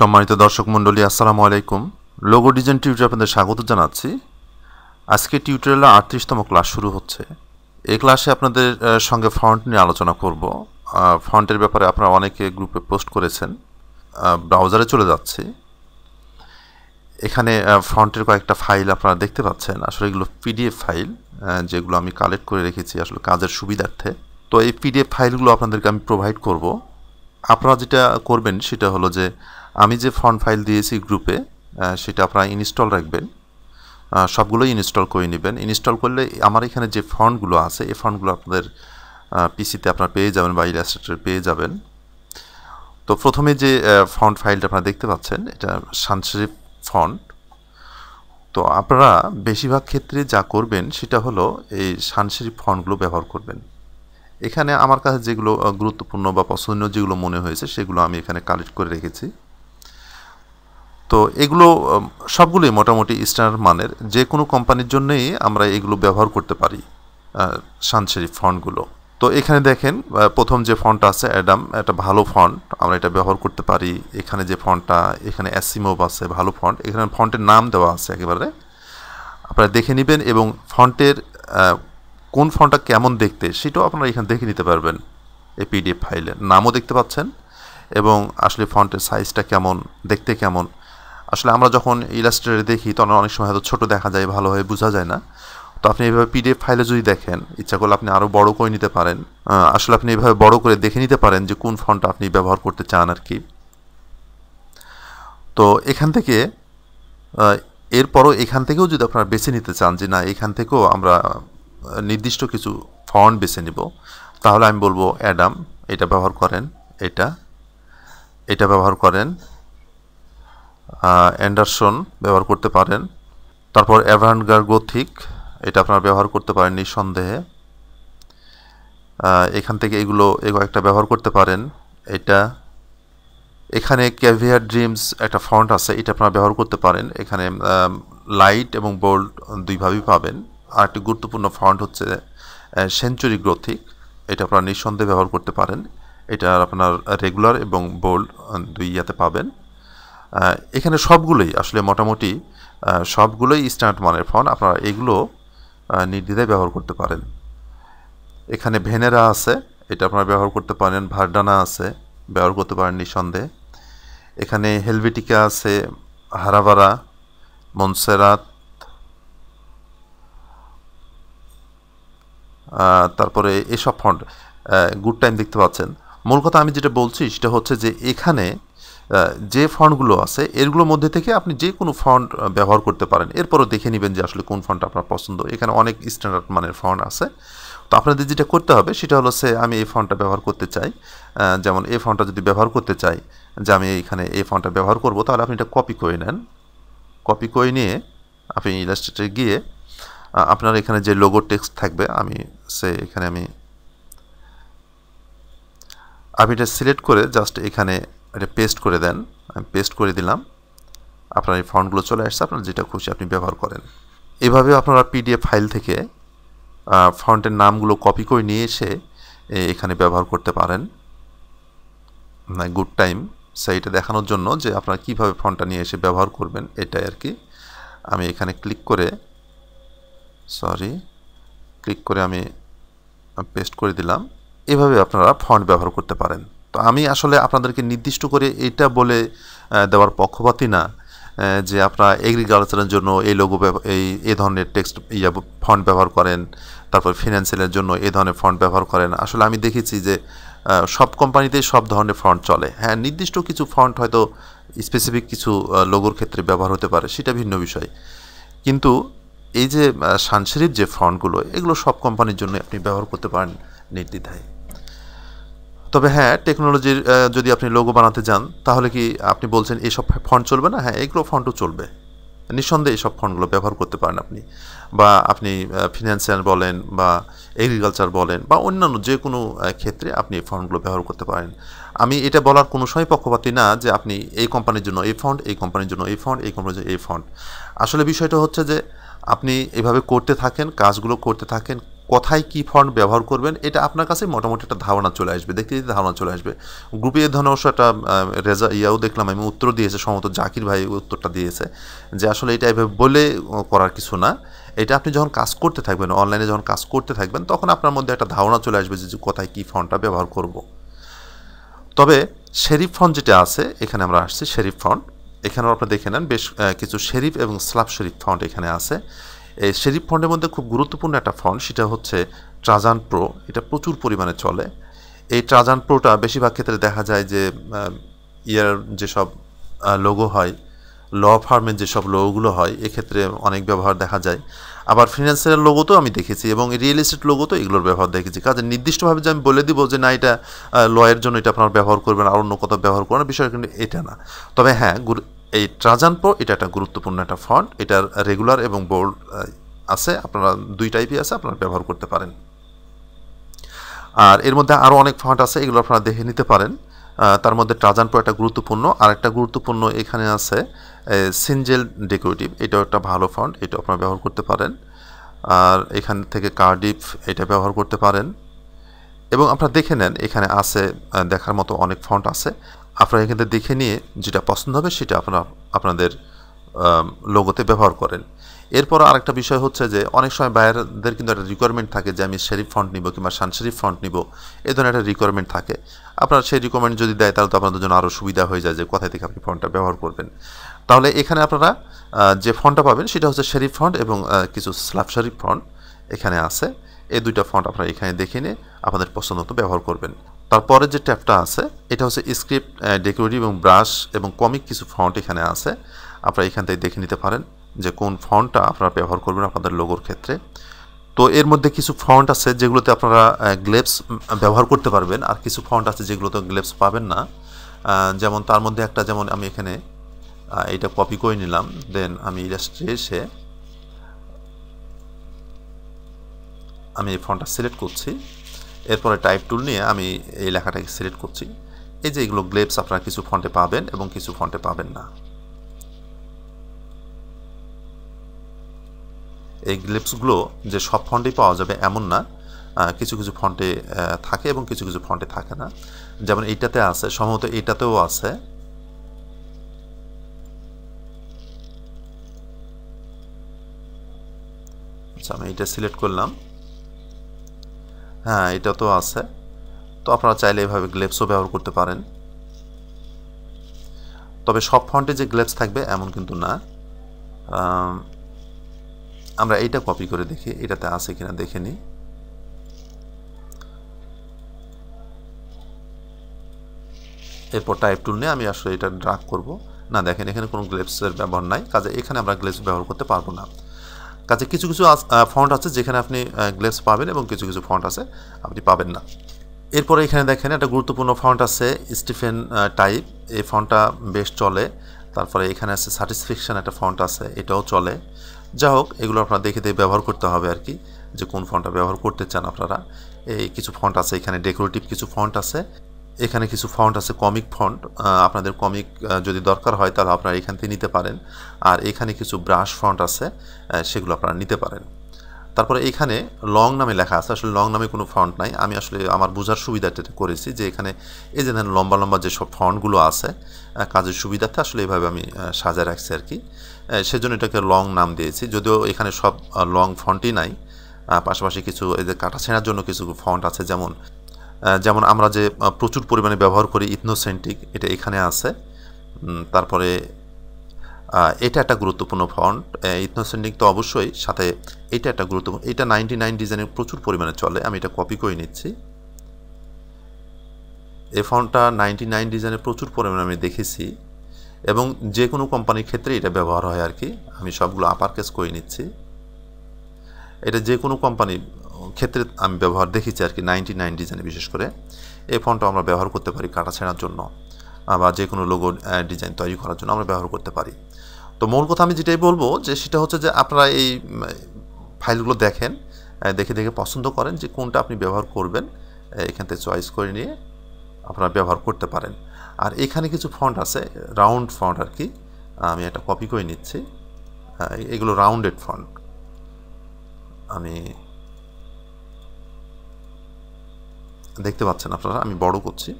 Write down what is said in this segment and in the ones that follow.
সম্মানিত দর্শক মণ্ডলী, আসসালামু আলাইকুম। লোগো ডিজাইন টিউটোরিয়ালে আপনাদের স্বাগত জানাচ্ছি। আজকে টিউটোরিয়ালে 38তম ক্লাস শুরু হচ্ছে। এই ক্লাসে আপনাদের সঙ্গে ফন্ট নিয়ে আলোচনা করব। ফন্টের ব্যাপারে আপনারা অনেকে গ্রুপে পোস্ট করেছেন। ব্রাউজারে চলে যাচ্ছি। এখানে ফন্টের কয়েকটা ফাইল আপনারা দেখতে পাচ্ছেন। আসলে এগুলো পিডিএফ ফাইল, যেগুলো আমি কালেক্ট করে রেখেছি আসলে কাজের সুবিধার্থে। তো এই পিডিএফ ফাইলগুলো আপনাদেরকে আমি প্রোভাইড করব। আপনারা যেটা করবেন সেটা হলো যে আমি যে ফন্ট ফাইল দিয়েছি গ্রুপে, সেটা আপনারা ইনস্টল রাখবেন। সবগুলোই ইনস্টল করে নেবেন। ইনস্টল করলে আমার এখানে যে ফন্টগুলো আছে এই ফন্টগুলো আপনাদের পিসিতে আপনারা পেয়ে যাবেন বা ইলাস্ট্রেটর পেয়ে যাবেন। তো প্রথমে যে ফন্ট ফাইলটা আপনারা দেখতে পাচ্ছেন এটা সানসেরিফ ফন্ট। তো আপনারা বেশিরভাগ ক্ষেত্রে যা করবেন সেটা হলো এই সানসেরিফ ফন্টগুলো ব্যবহার করবেন। এখানে আমার কাছে যেগুলো গুরুত্বপূর্ণ বা পছন্দনীয় যেগুলো মনে হয়েছে সেগুলো আমি এখানে কালেক্ট করে রেখেছি। তো এগুলো সবগুলোই মোটামুটি স্ট্যান্ডার্ড মানের, যে কোনো কোম্পানির জন্যই আমরা এগুলো ব্যবহার করতে পারি সানসেরিফ ফন্টগুলো। তো এখানে দেখেন প্রথম যে ফন্টটা আছে অ্যাডাম, একটা ভালো ফন্ট, আমরা এটা ব্যবহার করতে পারি। এখানে যে ফন্টটা, এখানে অ্যাসিমোভ আছে, ভালো ফন্ট। এখানে ফন্টের নাম দেওয়া আছে একেবারে, আপনারা দেখে নেবেন এবং ফন্টের কোন ফন্টটা কেমন দেখতে সেটাও আপনারা এখানে দেখে নিতে পারবেন। এই পিডিএফ ফাইলে নামও দেখতে পাচ্ছেন এবং আসলে ফন্টের সাইজটা কেমন, দেখতে কেমন। আসলে আমরা যখন ইলাস্ট্রেটরে দেখি তখন অনেক সময় হয়তো ছোটো দেখা যায়, ভালোভাবে বোঝা যায় না। তো আপনি এইভাবে পিডিএফ ফাইলে যদি দেখেন, ইচ্ছা করলে আপনি আরও বড় করে নিতে পারেন। আসলে আপনি এইভাবে বড় করে দেখে নিতে পারেন যে কোন ফন্টটা আপনি ব্যবহার করতে চান আর কি। তো এখান থেকে এরপরও এখান থেকেও যদি আপনারা বেছে নিতে চান যে না, এখান থেকেও আমরা নির্দিষ্ট কিছু ফন্ট বেছে নিব, তাহলে আমি বলবো অ্যাডাম এটা ব্যবহার করেন, এটা ব্যবহার করেন, অ্যান্ডারসন ব্যবহার করতে পারেন। তারপর অ্যাভানগার্ড গথিক, এটা আপনারা ব্যবহার করতে পারেন নিঃসন্দেহে। এখান থেকে এগুলো একটা ব্যবহার করতে পারেন। এটা এখানে ক্যাভিয়ার ড্রিমস একটা ফন্ট আছে, এটা আপনারা ব্যবহার করতে পারেন। এখানে লাইট এবং বোল্ড দুইভাবেই পাবেন। আর একটি গুরুত্বপূর্ণ ফন্ট হচ্ছে সেঞ্চুরি গথিক, এটা আপনারা নিঃসন্দেহে ব্যবহার করতে পারেন। এটা আপনার রেগুলার এবং বোল্ড দুই ইয়াতে পাবেন। এখানে সবগুলোই আসলে মোটামুটি সবগুলোই স্ট্যান্ডার্ড মানের ফন্ট, আপনারা এগুলো নির্দ্বিধায় ব্যবহার করতে পারেন। এখানে ভেনেরা আছে, এটা আপনারা ব্যবহার করতে পারেন। ভার্ডানা আছে, ব্যবহার করতে পারেন নিঃসন্দেহে। এখানে হেলভেটিকা আছে, হারাভারা, মনসেরাত, তারপরে এসব ফন্ট গুড টাইম দেখতে পাচ্ছেন। মূল কথা আমি যেটা বলছি সেটা হচ্ছে যে এখানে যে ফন্টগুলো আছে এরগুলোর মধ্যে থেকে আপনি যে কোনো ফন্ট ব্যবহার করতে পারেন। এরপরও দেখে নেবেন যে আসলে কোন ফন্ট আপনার পছন্দ। এখানে অনেক স্ট্যান্ডার্ড মানের ফন্ট আছে। তো আপনাদের যেটা করতে হবে সেটা হলো আমি এই ফন্টটা ব্যবহার করতে চাই, যেমন এই ফন্টটা যদি ব্যবহার করতে চাই যে আমি এখানে এই ফন্টটা ব্যবহার করব, তাহলে আপনি এটা কপি করে নেন। কপি করে নিয়ে আপনি ইলাস্ট্রেটরে গিয়ে আপনার এখানে যে লোগো টেক্সট থাকবে, আমি এখানে আমি এটা সিলেক্ট করে জাস্ট এখানে এটা পেস্ট করে দেন। আমি পেস্ট করে দিলাম। আপনার এই ফন্টগুলো চলে আসছে, আপনার যেটা খুশি আপনি ব্যবহার করেন। এভাবে আপনারা পিডিএফ ফাইল থেকে ফন্টের নামগুলো কপি করে নিয়ে এসে এখানে ব্যবহার করতে পারেন। গুড টাইম সেইটা দেখানোর জন্য যে আপনারা কীভাবে ফন্টটা নিয়ে এসে ব্যবহার করবেন, এটাই আর কি। আমি এখানে ক্লিক করে আমি পেস্ট করে দিলাম। এভাবে আপনারা ফন্ট ব্যবহার করতে পারেন। তো আমি আসলে আপনাদেরকে নির্দিষ্ট করে এটা বলে দেওয়ার পক্ষপাতী না যে আপনারা এগ্রিকালচারের জন্য এই লোগো এই ধরনের টেক্সট ফন্ট ব্যবহার করেন, তারপর ফিনান্সিয়ালের জন্য এই ধরনের ফন্ট ব্যবহার করেন। আসলে আমি দেখেছি যে সব কোম্পানিতেই সব ধরনের ফন্ট চলে। হ্যাঁ, নির্দিষ্ট কিছু ফন্ট হয়তো স্পেসিফিক কিছু লোগোর ক্ষেত্রে ব্যবহার হতে পারে, সেটা ভিন্ন বিষয়। কিন্তু এই যে সানসেরিফ যে ফন্টগুলো, এগুলো সব কোম্পানির জন্য আপনি ব্যবহার করতে পারেন নির্দ্বিধায়। তবে হ্যাঁ, টেকনোলজির যদি আপনি লোগো বানাতে যান তাহলে কি আপনি বলছেন এইসব ফন্ট চলবে না? হ্যাঁ, এগুলো ফন্টও চলবে, নিঃসন্দেহে এইসব ফন্টগুলো ব্যবহার করতে পারেন আপনি। বা আপনি ফিনান্সিয়াল বলেন বা এগ্রিকালচার বলেন বা অন্যান্য যে কোনো ক্ষেত্রে আপনি এই ফন্টগুলো ব্যবহার করতে পারেন। আমি এটা বলার কোনো সময় পক্ষপাতী না যে আপনি এই কোম্পানির জন্য এই ফন্ট, এই কোম্পানির জন্য এই ফন্ট, এই কোম্পানির জন্য এই ফন্ট। আসলে বিষয়টা হচ্ছে যে আপনি এভাবে করতে থাকেন, কাজগুলো করতে থাকেন, কোথায় কী ফন্ট ব্যবহার করবেন এটা আপনার কাছে মোটামুটি একটা ধারণা চলে আসবে, দেখতে দেখতে ধারণা চলে আসবে। গ্রুপে এই ধরনের অবশ্য একটা ইয়াও দেখলাম, আমি উত্তর দিয়েছে সম্ভবত জাকির ভাই উত্তরটা দিয়েছে যে আসলে এটা এভাবে বলে করার কিছু না, এটা আপনি যখন কাজ করতে থাকবেন, অনলাইনে যখন কাজ করতে থাকবেন, তখন আপনার মধ্যে একটা ধারণা চলে আসবে যে কোথায় কী ফন্টটা ব্যবহার করব। তবে শেরিফ ফন্ট যেটা আছে, এখানে আমরা আসছি শেরিফ ফন্ট। এখানেও আপনারা দেখে নেন বেশ কিছু শেরিফ এবং স্ল্যাব শেরিফ ফন্ট এখানে আছে। এই শেরিফ ফন্টের মধ্যে খুব গুরুত্বপূর্ণ একটা ফন্ট, সেটা হচ্ছে ট্রাজান প্রো। এটা প্রচুর পরিমাণে চলে। এই ট্রাজান প্রোটা বেশিরভাগ ক্ষেত্রে দেখা যায় যে যেসব লোগো হয়, ল ফার্মের যেসব লোগোগুলো হয়, এক্ষেত্রে অনেক ব্যবহার দেখা যায়। আবার ফিনান্সিয়াল লোগোতেও আমি দেখেছি এবং রিয়েল এস্টেট লোগোতেও এগুলোর ব্যবহার দেখেছি। কাজে নির্দিষ্টভাবে যে আমি বলে দিব যে না এটা লয়ের জন্য এটা আপনারা ব্যবহার করবেন আর অন্য কোথাও ব্যবহার করার বিষয় কিন্তু এটা না। তবে হ্যাঁ, এই ট্রাজান প্রো এটা একটা গুরুত্বপূর্ণ একটা ফন্ট। এটার রেগুলার এবং বোল্ড আছে, আপনারা দুই টাইপই আছে, আপনারা ব্যবহার করতে পারেন। আর এর মধ্যে আরও অনেক ফন্ট আছে, এগুলো আপনারা দেখে নিতে পারেন। তার মধ্যে ট্রাজান প্রো একটা গুরুত্বপূর্ণ, আর একটা গুরুত্বপূর্ণ এখানে আছে সিনজেল ডেকোরেটিভ। এটাও একটা ভালো ফন্ট, এটা আপনারা ব্যবহার করতে পারেন। আর এখান থেকে কার্ডিফ এটা ব্যবহার করতে পারেন। এবং আপনারা দেখে নেন এখানে আছে দেখার মতো অনেক ফন্ট আছে, আপনারা এখানে দেখে নিয়ে যেটা পছন্দ হবে সেটা আপনাদের লোগোতে ব্যবহার করেন। এরপর আরেকটা বিষয় হচ্ছে যে অনেক সময় বায়ারদের কিন্তু একটা রিকোয়ারমেন্ট থাকে যে আমি শেরিফ ফন্ট নিব কিংবা সানশেরিফ ফন্ট নিব, এই ধরনের একটা রিকোয়ারমেন্ট থাকে। আপনারা সেই রিকোয়ারমেন্ট যদি দেয় তাহলে তো আপনাদের জন্য আরও সুবিধা হয়ে যায় যে কোথায় থেকে আপনি ফন্টটা ব্যবহার করবেন। তাহলে এখানে আপনারা যে ফন্টটা পাবেন সেটা হচ্ছে শেরিফ ফন্ট এবং কিছু স্ল্যাব শেরিফ ফন্ট এখানে আছে। এই দুইটা ফন্ট আপনারা এখানে দেখে নিয়ে আপনাদের পছন্দ মতো ব্যবহার করবেন। তারপরে যে ট্যাবটা আছে এটা হচ্ছে স্ক্রিপ্ট, ডেকোরেটিভ এবং ব্রাশ এবং কমিক কিছু ফন্ট এখানে আছে। আপনারা এখান থেকে দেখে নিতে পারেন যে কোন ফন্টটা আপনারা ব্যবহার করবেন আপনাদের লোগোর ক্ষেত্রে। তো এর মধ্যে কিছু ফন্ট আছে যেগুলোতে আপনারা গ্লেপস ব্যবহার করতে পারবেন, আর কিছু ফন্ট আছে যেগুলোতে গ্লেপস পাবেন না। যেমন তার মধ্যে একটা, যেমন আমি এখানে এটা কপি করে নিলাম, দেন আমি ইলাস্ট্রেটরে এসে আমি এই ফন্টটা সিলেক্ট করছি। এরপরে টাইপ টুল নিয়ে আমি এই লেখাটাকে সিলেক্ট করছি। এই যে এগুলো গ্লেপস আপনারা কিছু ফন্টে পাবেন এবং কিছু ফন্টে পাবেন না। এই গ্লেপসগুলো যে সব ফন্টেই পাওয়া যাবে এমন না, কিছু কিছু ফন্টে থাকে এবং কিছু কিছু ফন্টে থাকে না। যেমন এইটাতে আছে, সম্ভবত এইটাতেও আছে। আচ্ছা, আমি এটা সিলেক্ট করলাম, হ্যাঁ এটা তো আছে। তো আপনারা চাইলে এভাবে গ্লেপসও ব্যবহার করতে পারেন। তবে সব ফন্টে যে গ্লেপস থাকবে এমন কিন্তু না। আমরা এইটা কপি করে দেখি এটাতে আছে কিনা দেখে নিই। এরপর টাইপ টুল নিয়ে আমি আসলে এটা ড্রাগ করব, না দেখেন এখানে কোনো গ্লেপসের ব্যবহার নাই, কাজে এখানে আমরা গ্লেপস ব্যবহার করতে পারবো না। কাজে কিছু কিছু ফন্ট আছে যেখানে আপনি গ্লেপস পাবেন এবং কিছু কিছু ফন্ট আছে আপনি পাবেন না। এরপরে এখানে দেখেন একটা গুরুত্বপূর্ণ ফন্ট আছে স্টিফেন টাইপ, এই ফন্টটা বেশ চলে। তারপরে এখানে আছে স্যাটিসফ্যাকশন একটা ফন্ট আছে, এটাও চলে। যা হোক, এগুলো আপনারা দেখে দেখে ব্যবহার করতে হবে আর কি, যে কোন ফন্টটা ব্যবহার করতে চান আপনারা। এই কিছু ফন্ট আছে এখানে, ডেকোরেটিভ কিছু ফন্ট আছে, এখানে কিছু ফন্ট আছে কমিক ফন্ট। আপনাদের কমিক যদি দরকার হয় তাহলে আপনারা এখান থেকে নিতে পারেন। আর এখানে কিছু ব্রাশ ফন্ট আছে, সেগুলো আপনারা নিতে পারেন। তারপরে এখানে লং নামে লেখা আছে, আসলে লং নামে কোনো ফন্ট নাই, আমি আসলে আমার বোঝার সুবিধাটা করেছি যে এখানে এই যে লম্বা লম্বা যেসব ফন্টগুলো আছে কাজের সুবিধার্থে আসলে এইভাবে আমি সাজায় রাখছি আর কি, সেজন্য এটাকে লং নাম দিয়েছি। যদিও এখানে সব লং ফন্টই নাই, পাশাপাশি কিছু এই যে কাটাছেঁড়ার জন্য কিছু ফন্ট আছে, যেমন আমরা যে প্রচুর পরিমাণে ব্যবহার করি ইথনোসেন্ট্রিক, এটা এখানে আছে। তারপরে এটা একটা গুরুত্বপূর্ণ ফন্ট, ইথনোসেন্ট্রিক তো অবশ্যই, সাথে এটা একটা গুরুত্বপূর্ণ, এটা 99 ডিজাইনে প্রচুর পরিমাণে চলে, আমি এটা কপি করে নিচ্ছি। এই ফন্টটা 99 ডিজাইনে প্রচুর পরিমাণে আমি দেখেছি এবং যে কোনো কোম্পানির ক্ষেত্রে এটা ব্যবহার হয় আর কি। আমি সবগুলো আপার কেস করে নিচ্ছি, এটা যে কোনো কোম্পানির ক্ষেত্রে আমি ব্যবহার দেখেছি আর কি, 99 ডিজাইনে বিশেষ করে এই ফন্টটা আমরা ব্যবহার করতে পারি কাটাছেঁড়ার জন্য বা যে কোনো লোগো ডিজাইন তৈরি করার জন্য আমরা ব্যবহার করতে পারি। তো মূল কথা আমি যেটাই বলবো যে সেটা হচ্ছে যে আপনারা এই ফাইলগুলো দেখেন, দেখে দেখে পছন্দ করেন যে কোনটা আপনি ব্যবহার করবেন, এখান থেকে চয়েস করে নিয়ে আপনারা ব্যবহার করতে পারেন। আর এখানে কিছু ফন্ট আছে রাউন্ড ফন্ট আর কি, আমি একটা কপি করে নিচ্ছি। এগুলো রাউন্ডেড ফন্ট, আমি দেখতে পাচ্ছেন আপনারা, আমি বড় করছি।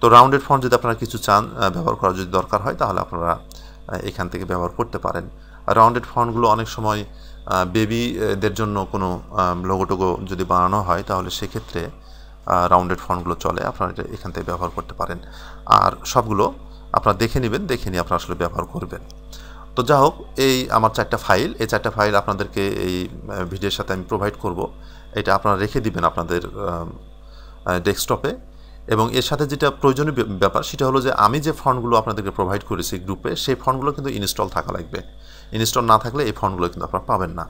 তো রাউন্ডেড ফন্ট যদি আপনারা কিছু চান ব্যবহার করা যদি দরকার হয় তাহলে আপনারা এখান থেকে ব্যবহার করতে পারেন। রাউন্ডেড ফন্টগুলো অনেক সময় বেবিদের জন্য কোনো লোগো টোগো যদি বানানো হয় তাহলে সেক্ষেত্রে রাউন্ডেড ফন্টগুলো চলে, আপনারা এটা এখান থেকে ব্যবহার করতে পারেন। আর সবগুলো আপনারা দেখে নেবেন, দেখে নিয়ে আপনারা আসলে ব্যবহার করবেন। তো যা হোক, এই আমার 4টা ফাইল, এই 4টা ফাইল আপনাদেরকে এই ভিডিওর সাথে আমি প্রোভাইড করব। এটা আপনারা রেখে দিবেন আপনাদের ডেস্কটপে। এবং এর সাথে যেটা প্রয়োজনীয় ব্যাপার সেটা হলো যে আমি যে ফন্টগুলো আপনাদেরকে প্রোভাইড করেছি গ্রুপে, সেই ফন্টগুলো কিন্তু ইনস্টল থাকা লাগবে। ইনস্টল না থাকলে এই ফন্টগুলো কিন্তু আপনারা পাবেন না।